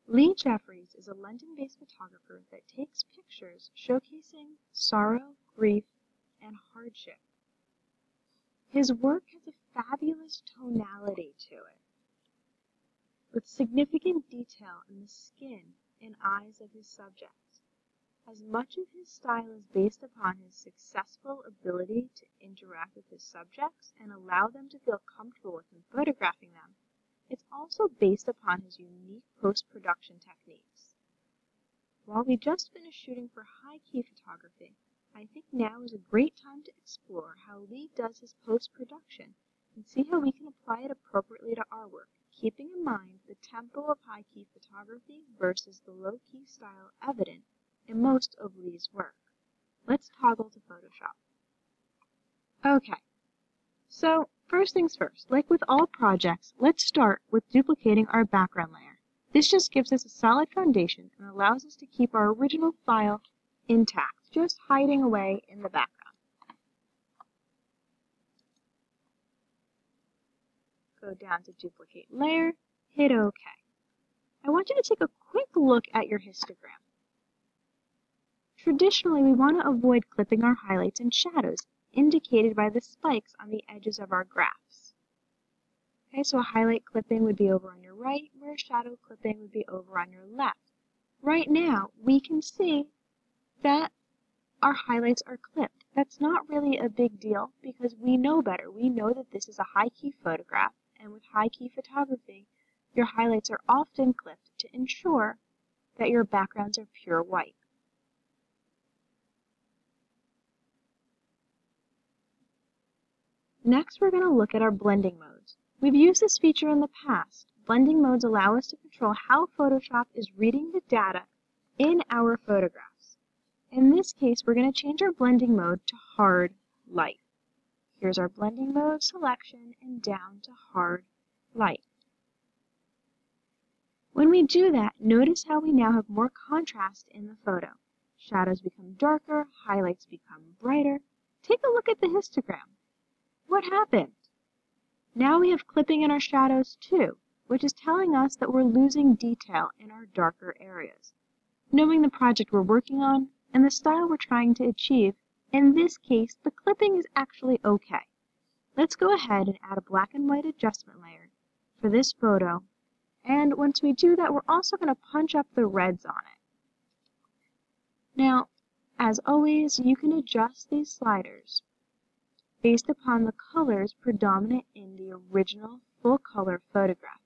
Lee Jeffries is a London-based photographer that takes pictures showcasing sorrow, grief, and hardship. His work has a fabulous tonality to it, with significant detail in the skin and eyes of his subjects. As much of his style is based upon his successful ability to interact with his subjects and allow them to feel comfortable with him photographing them, it's also based upon his unique post-production techniques. While we just finished shooting for high-key photography, I think now is a great time to explore how Lee does his post-production and see how we can apply it appropriately to our work, keeping in mind the tempo of high-key photography versus the low-key style evident in most of Lee's work. Let's toggle to Photoshop. Okay, so first things first, like with all projects, let's start with duplicating our background layer. This just gives us a solid foundation and allows us to keep our original file intact, just hiding away in the background. Go down to Duplicate Layer, hit OK. I want you to take a quick look at your histogram. Traditionally, we want to avoid clipping our highlights and shadows, indicated by the spikes on the edges of our graphs. Okay, so a highlight clipping would be over on your right, where a shadow clipping would be over on your left. Right now, we can see that our highlights are clipped. That's not really a big deal because we know better. We know that this is a high-key photograph, and with high-key photography, your highlights are often clipped to ensure that your backgrounds are pure white. Next, we're going to look at our blending modes. We've used this feature in the past. Blending modes allow us to control how Photoshop is reading the data in our photographs. In this case, we're going to change our blending mode to hard light. Here's our blending mode selection and down to hard light. When we do that, notice how we now have more contrast in the photo. Shadows become darker, highlights become brighter. Take a look at the histogram. What happened? Now we have clipping in our shadows too, which is telling us that we're losing detail in our darker areas. Knowing the project we're working on and the style we're trying to achieve, in this case, the clipping is actually okay. Let's go ahead and add a black and white adjustment layer for this photo, and once we do that, we're also going to punch up the reds on it. Now, as always, you can adjust these sliders based upon the colors predominant in the original full-color photograph.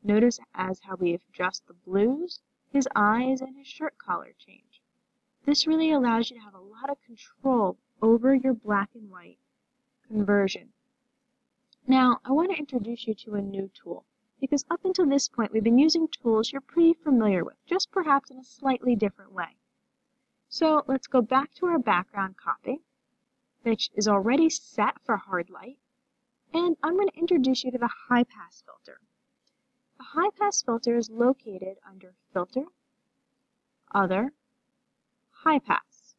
Notice as how we adjust the blues, his eyes, and his shirt color change. This really allows you to have a lot of control over your black and white conversion. Now, I want to introduce you to a new tool, because up until this point we've been using tools you're pretty familiar with, just perhaps in a slightly different way. So let's go back to our background copy, which is already set for hard light, and I'm going to introduce you to the HighPass filter. The HighPass filter is located under Filter, Other, HighPass.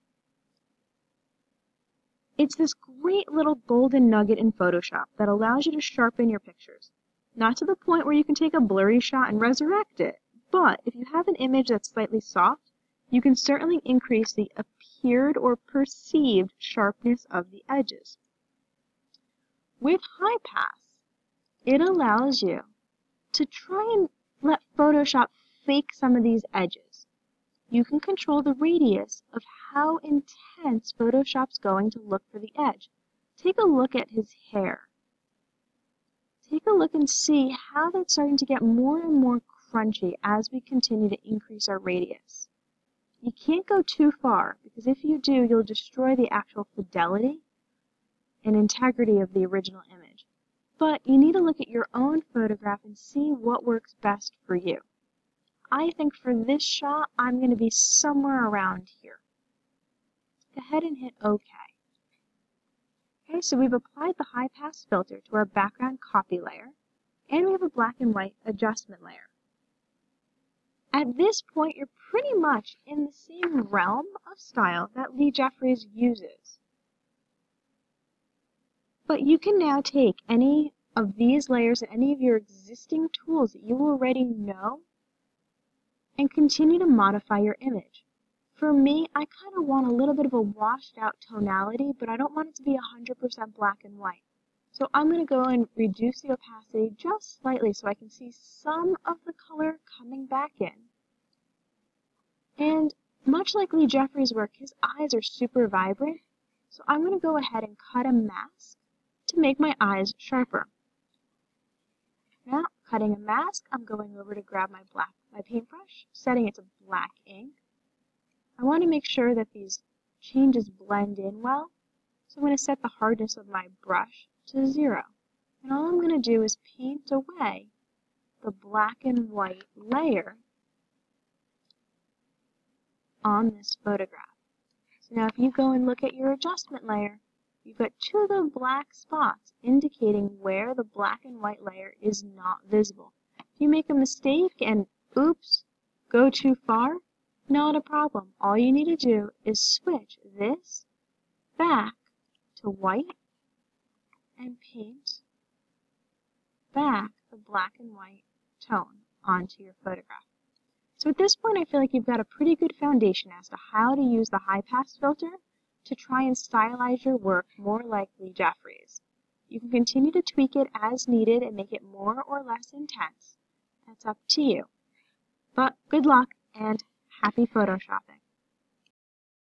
It's this great little golden nugget in Photoshop that allows you to sharpen your pictures. Not to the point where you can take a blurry shot and resurrect it, but if you have an image that's slightly soft, you can certainly increase the appeared or perceived sharpness of the edges. With HighPass, it allows you to try and let Photoshop fake some of these edges. You can control the radius of how intense Photoshop's going to look for the edge. Take a look at his hair. Take a look and see how that's starting to get more and more crunchy as we continue to increase our radius. You can't go too far, because if you do, you'll destroy the actual fidelity and integrity of the original image. But you need to look at your own photograph and see what works best for you. I think for this shot, I'm going to be somewhere around here. Go ahead and hit OK. Okay, so we've applied the HighPass filter to our background copy layer, and we have a black and white adjustment layer. At this point, you're pretty much in the same realm of style that Lee Jeffries uses. But you can now take any of these layers and any of your existing tools that you already know and continue to modify your image. For me, I kind of want a little bit of a washed out tonality, but I don't want it to be 100% black and white. So I'm going to go and reduce the opacity just slightly so I can see some of the color coming back in. And much like Lee Jeffries' work, his eyes are super vibrant, so I'm going to go ahead and cut a mask to make my eyes sharper. Now, cutting a mask, I'm going over to grab my paintbrush, setting it to black ink. I want to make sure that these changes blend in well, so I'm going to set the hardness of my brush to 0. And all I'm going to do is paint away the black and white layer on this photograph. So now if you go and look at your adjustment layer, you've got 2 little black spots indicating where the black and white layer is not visible. If you make a mistake and, oops, go too far, not a problem. All you need to do is switch this back to white and paint back the black and white tone onto your photograph. So at this point, I feel like you've got a pretty good foundation as to how to use the HighPass filter to try and stylize your work more like Lee Jeffries. You can continue to tweak it as needed and make it more or less intense. That's up to you. But good luck and happy photoshopping.